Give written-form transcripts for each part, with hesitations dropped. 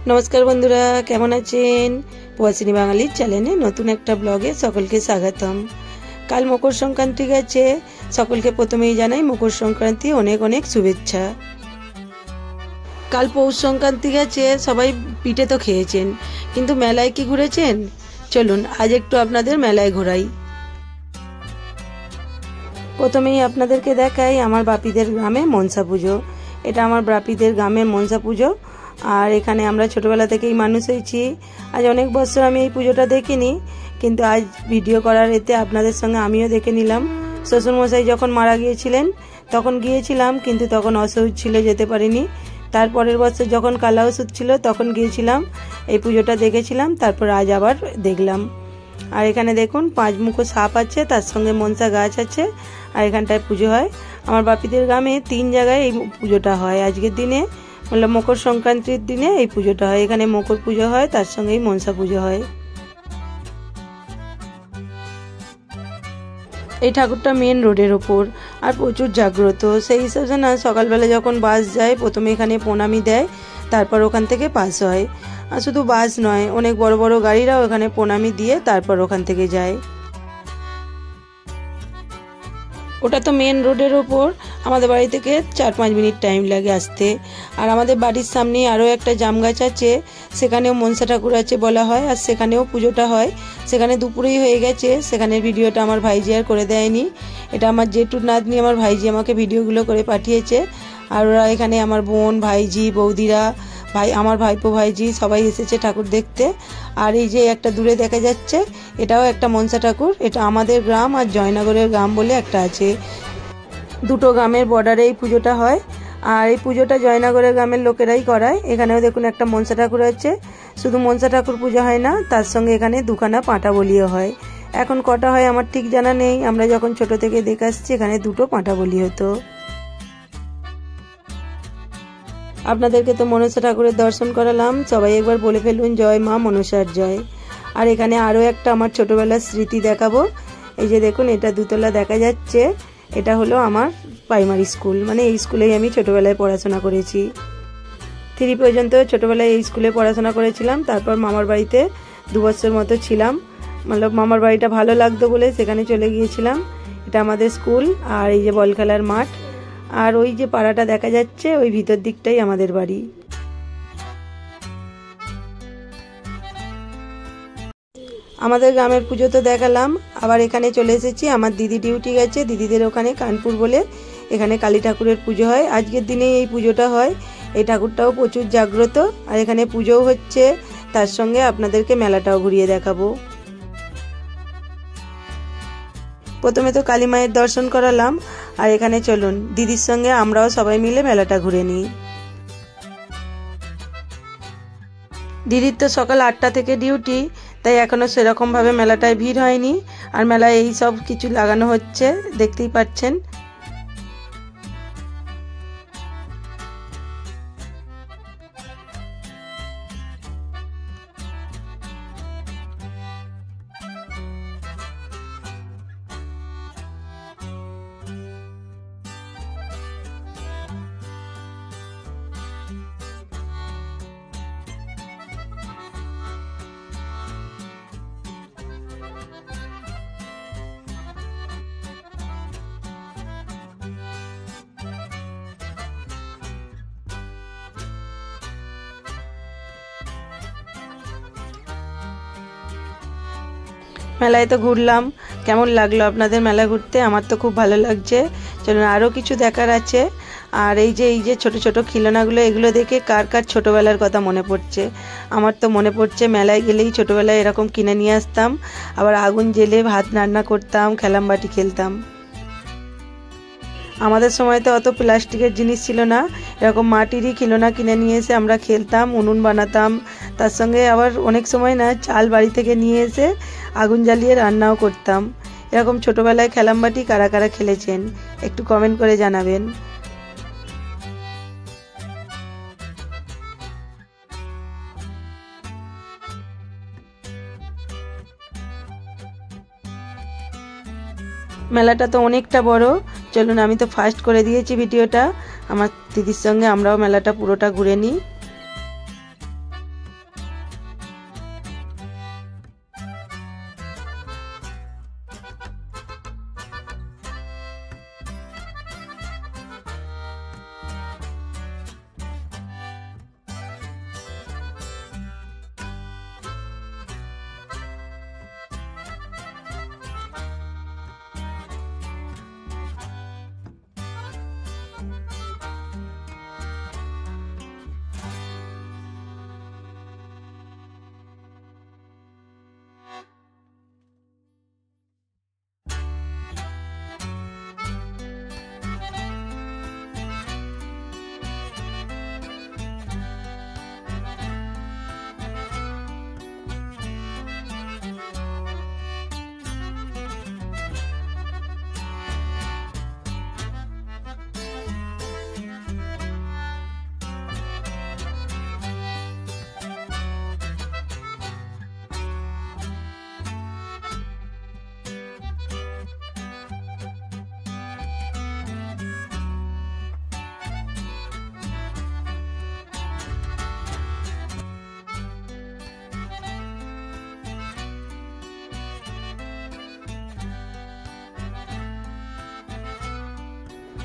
नमस्कार बंधुरा केमन आছেন প্রবাসী বাঙালির চ্যানেলে নতুন একটা ব্লগে সকলকে স্বাগতম। কাল মকর সংক্রান্তি গেছে, সকলকে প্রথমেই জানাই মকর সংক্রান্তি অনেক অনেক শুভেচ্ছা। কাল পৌষ সংক্রান্তি গেছে, সবাই পিঠে তো খেয়েছেন, কিন্তু মেলায় কি ঘুরেছেন? চলুন আজ একটু আপনাদের মেলায় ঘোরাই। প্রথমেই আপনাদেরকে দেখাই আমার বাপিদের গ্রামে মনসা পুজো। এটা আমার বাপিদের গ্রামের মনসা পুজো, আর এখানে আমরা ছোটবেলা থেকেই মানুষ হয়েছি। আজ অনেক বছর আমি এই পুজোটা দেখিনি, কিন্তু আজ ভিডিও করার এতে আপনাদের সঙ্গে আমিও দেখে নিলাম। শ্বশুরমশাই যখন মারা গিয়েছিলেন তখন গিয়েছিলাম, কিন্তু তখন অসুখ ছিল, যেতে পারিনি। তারপরের বছর যখন কালা ওষুধ ছিল তখন গিয়েছিলাম, এই পুজোটা দেখেছিলাম, তারপর আজ আবার দেখলাম। আর এখানে দেখুন 5 মুখো সাপ আছে, তার সঙ্গে মনসা গাছ আছে, আর এখানটায় পুজো হয়। আমার বাপিদের গ্রামে 3 জায়গায় এই পুজোটা হয়। আজকের দিনে मतलब मकर संक्रांतिर दिने এই পুজোটা হয়। এখানে মকর পুজো হয়, তার সঙ্গেই মনসা পুজো হয়। এই ঠাকুরটা মেন রোডের ওপর আর প্রচুর জাগ্রত। সেই হিসাবে না সকালবেলা যখন বাস যায় প্রথমে এখানে প্রণামী দেয়, তারপর ওখান থেকে পাস হয়। আর শুধু বাস নয়, অনেক বড় বড় গাড়িরাও এখানে প্রণামী দিয়ে তারপর ওখান থেকে যায়। ওটা তো মেন রোডের ওপর, আমাদের বাড়ি থেকে 4-5 মিনিট টাইম লাগে আসতে। আর আমাদের বাড়ির সামনে আরও একটা জাম গাছ আছে, সেখানেও মনসা ঠাকুর আছে বলা হয়, আর সেখানেও পুজোটা হয়। সেখানে দুপুরেই হয়ে গেছে, সেখানের ভিডিওটা আমার ভাইজি আর করে দেয়নি। এটা আমার জেঠুর নাতনি, আমার ভাইজি আমাকে ভিডিওগুলো করে পাঠিয়েছে। আর ওরা এখানে আমার বোন, ভাইজি, বৌদিরা, আমার ভাইপো ভাইজি সবাই এসেছে ঠাকুর দেখতে। আর এই যে একটা দূরে দেখা যাচ্ছে, এটাও একটা মনসা ঠাকুর। এটা আমাদের গ্রাম আর জয়নগরের গ্রাম বলে একটা আছে, দুটো গ্রামের বর্ডারে এই পুজোটা হয়। আর এই পুজোটা জয়নগরের গ্রামের লোকেরাই করায়। এখানেও দেখুন একটা মনসা ঠাকুর আছে। শুধু মনসা ঠাকুর পূজা হয় না, তার সঙ্গে এখানে দুখানা পাঁঠা বলিও হয়। এখন কটা হয় আমার ঠিক জানা নেই, আমরা যখন ছোট থেকে দেখে আসছি এখানে 2টো পাঁঠা বলি হতো। আপনাদেরকে তো মনসা ঠাকুরের দর্শন করালাম, সবাই একবার বলে ফেলুন জয় মা মনসার জয়। আর এখানে আরও একটা আমার ছোটবেলার স্মৃতি দেখাবো। এই যে দেখুন, এটা 2তলা দেখা যাচ্ছে, এটা হলো আমার প্রাইমারি স্কুল। মানে এই স্কুলেই আমি ছোটবেলায় পড়াশোনা করেছি। 3 পর্যন্ত ছোটবেলায় এই স্কুলে পড়াশোনা করেছিলাম। তারপর মামার বাড়িতে 2 বছর মতো ছিলাম, মানে মামার বাড়িটা ভালো লাগতো বলে সেখানে চলে গিয়েছিলাম। এটা আমাদের স্কুল, আর এই যে বল খেলার মাঠ, আর ওই যে পাড়াটা দেখা যাচ্ছে ওই ভিতর দিকটাই আমাদের বাড়ি। আমাদের গ্রামের পুজো তো দেখালাম, আবার এখানে চলে এসেছি। আমার দিদি ডিউটি গেছে, দিদিদের ওখানে কানপুর বলে এখানে কালী ঠাকুরের পুজো হয়। আজকের দিনে এই পুজোটা হয়। এই ঠাকুরটাও প্রচুর জাগ্রত, আর এখানে পুজোও হচ্ছে, তার সঙ্গে আপনাদেরকে মেলাটাও ঘুরিয়ে দেখাবো। প্রথমে তো কালী মায়ের দর্শন করালাম, আর এখানে চলুন দিদির সঙ্গে আমরাও সবাই মিলে মেলাটা ঘুরে নিই। দিদির তো সকাল 8টা থেকে ডিউটি, তাই এখনো সেরকম ভাবে মেলাটায় ভিড় হয়নি। আর মেলায় এই সব কিছু লাগানো হচ্ছে, দেখতেই পাচ্ছেন। মেলায় তো ঘুরলাম, কেমন লাগলো আপনাদের মেলা ঘুরতে? আমার তো খুব ভালো লাগছে। চলুন আরও কিছু দেখার আছে। আর এই যে ছোট ছোট খিলনাগুলো, এগুলো দেখে কার কার ছোটোবেলার কথা মনে পড়ছে? আমার তো মনে পড়ছে মেলায় গেলেই ছোটোবেলায় এরকম কিনে নিয়ে আসতাম, আবার আগুন জ্বেলে ভাত রান্না করতাম, খেলামবাটি খেলতাম। আমাদের সময় তো অত প্লাস্টিকের জিনিস ছিল না, এরকম মাটিরই খিলনা কিনে নিয়ে এসে আমরা খেলতাম, উনুন বানাতাম। তার সঙ্গে আবার অনেক সময় না চাল বাড়ি থেকে নিয়ে এসে আগুন জ্বালিয়ে রান্নাও করতাম। এরকম ছোটোবেলায় খেলামবাটি কারা কারা খেলেছেন একটু কমেন্ট করে জানাবেন। মেলাটা তো অনেকটা বড়। চলুন আমি তো ফার্স্ট করে দিয়েছি ভিডিওটা, আমার দিদির সঙ্গে আমরাও মেলাটা পুরোটা ঘুরে নিই।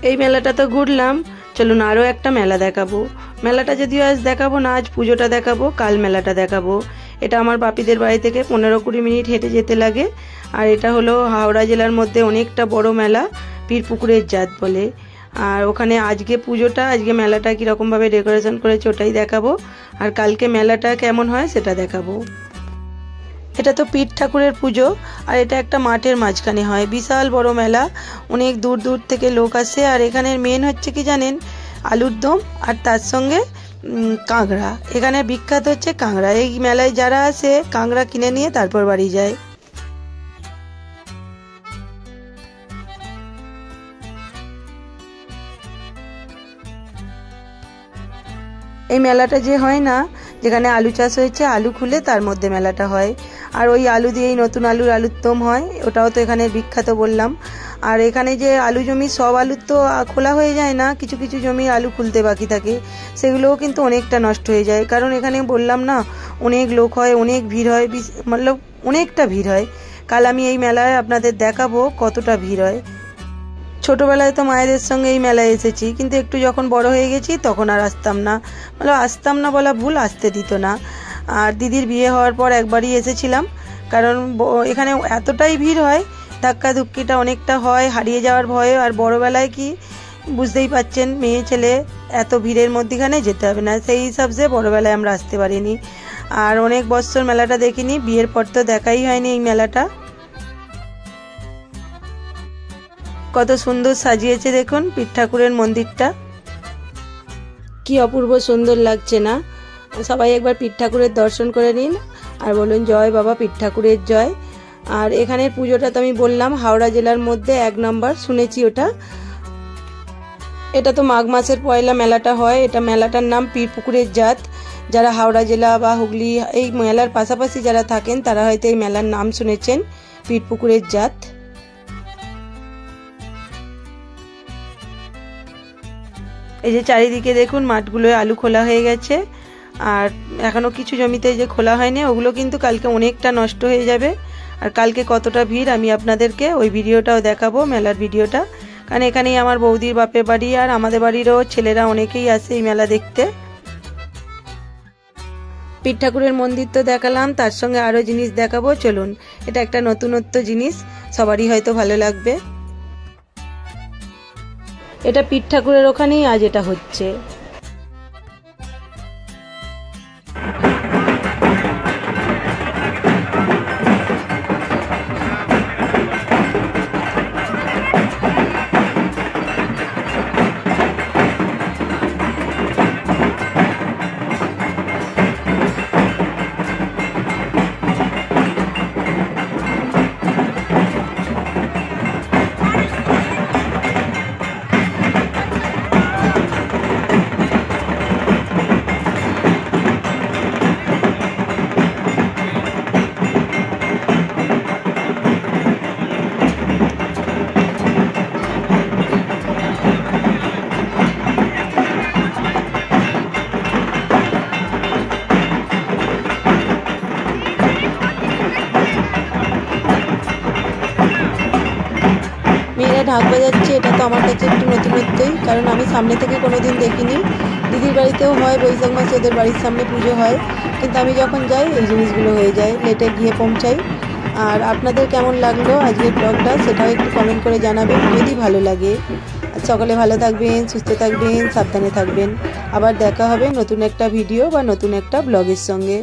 এই মেলাটা তো ঘুরলাম, চলুন আরও একটা মেলা দেখাবো। মেলাটা যদিও আজ দেখাবো না, আজ পুজোটা দেখাবো, কাল মেলাটা দেখাবো। এটা আমার বাপিদের বাড়ি থেকে 15-20 মিনিট হেঁটে যেতে লাগে। আর এটা হলো হাওড়া জেলার মধ্যে অনেকটা বড় মেলা, পীরপুকুরের জাত বলে। আর ওখানে আজকে পুজোটা, আজকে মেলাটা কীরকমভাবে ডেকোরেশন করেছে ওটাই দেখাবো, আর কালকে মেলাটা কেমন হয় সেটা দেখাবো। এটা তো পীর ঠাকুরের পুজো, আর এটা একটা মাঠের মাঝখানে হয়, বিশাল বড় মেলা, অনেক দূর দূর থেকে লোক আসে। আর এখানের মেন হচ্ছে কি জানেন, আলুর দম, আর তার সঙ্গে কাঁকড়া। এখানে বিখ্যাত হচ্ছে কাঁকড়া। এই মেলায় যারা আসে কাঁকড়া কিনে নিয়ে তারপর বাড়ি যায়। এই মেলাটা যে হয় না, যেখানে আলু চাষ হয়েছে, আলু খুলে তার মধ্যে মেলাটা হয়। আর ওই আলু দিয়েই নতুন আলুর দম হয়, ওটাও তো এখানে বিখ্যাত বললাম। আর এখানে যে আলু জমি, সব আলু তো খোলা হয়ে যায় না, কিছু কিছু জমির আলু খুলতে বাকি থাকে, সেগুলোও কিন্তু অনেকটা নষ্ট হয়ে যায়। কারণ এখানে বললাম না, অনেক লোক হয়, অনেক ভিড় হয়, মতলব অনেকটা ভিড় হয়। কাল আমি এই মেলায় আপনাদের দেখাবো কতটা ভিড় হয়। ছোটোবেলায় তো মায়েদের সঙ্গে এই মেলায় এসেছি, কিন্তু একটু যখন বড় হয়ে গেছি তখন আর আসতাম না, মানে আসতাম না বলা ভুল, আসতে দিত না। আর দিদির বিয়ে হওয়ার পর একবারই এসেছিলাম, কারণ এখানে এতটাই ভিড় হয়, ধাক্কা ধুক্কিটা অনেকটা হয়, হারিয়ে যাওয়ার ভয়ে। আর বড়োবেলায় কি বুঝতেই পাচ্ছেন, মেয়ে ছেলে এত ভিড়ের মধ্যেখানে যেতে হবে না, সেই হিসাবে বড়োবেলায় আমরা আসতে পারিনি। আর অনেক বছর মেলাটা দেখিনি, বিয়ের পর তো দেখাই হয়নি এই মেলাটা। কত সুন্দর সাজিয়েছে দেখুন পীর ঠাকুরের মন্দিরটা, কি অপূর্ব সুন্দর লাগছে না? সবাই একবার পীর ঠাকুরের দর্শন করে নিন আর বলুন জয় বাবা পীর ঠাকুরের জয়। আর এখানের পুজোটা তো আমি বললাম হাওড়া জেলার মধ্যে 1 নম্বর, শুনেছি ওটা। এটা তো মাঘ মাসের পয়লা মেলাটা হয়। এটা মেলাটার নাম পীরপুকুরের জাত। যারা হাওড়া জেলা বা হুগলি এই মেলার পাশাপাশি যারা থাকেন তারা হয়তো এই মেলার নাম শুনেছেন, পীরপুকুরের জাত। এই যে চারিদিকে দেখুন মাঠগুলোয় আলু খোলা হয়ে গেছে, আর এখনো কিছু জমিতে যে খোলা হয়নি, ওগুলো কিন্তু কালকে অনেকটা নষ্ট হয়ে যাবে। আর কালকে কতটা ভিড় আমি আপনাদেরকে ওই ভিডিওটাও দেখাবো, মেলার ভিডিওটা। কারণ এখানেই আমার বৌদির বাপের বাড়ি, আর আমাদের বাড়িরও ছেলেরা অনেকেই আসে এই মেলা দেখতে। পীর ঠাকুরের মন্দির তো দেখালাম, তার সঙ্গে আরও জিনিস দেখাবো, চলুন। এটা একটা নতুনত্ব জিনিস, সবারই হয়তো ভালো লাগবে। এটা পীর ঠাকুরের ওখানেই আজ এটা হচ্ছে। ঢাক বাজাচ্ছে, এটা তো আমার কাছে একটু নতুনত্বই, কারণ আমি সামনে থেকে কোনোদিন দেখিনি। দিদির বাড়িতেও হয় বৈশাখ মাসে, ওদের বাড়ির সামনে পুজো হয়, কিন্তু আমি যখন যাই এই জিনিসগুলো হয়ে যায়, লেটে গিয়ে পৌঁছাই। আর আপনাদের কেমন লাগলো আজকের ব্লগটা সেটাও একটু কমেন্ট করে জানাবেন যদি ভালো লাগে। আর সকলে ভালো থাকবেন, সুস্থ থাকবেন, সাবধানে থাকবেন। আবার দেখা হবে নতুন একটা ভিডিও বা নতুন একটা ব্লগের সঙ্গে।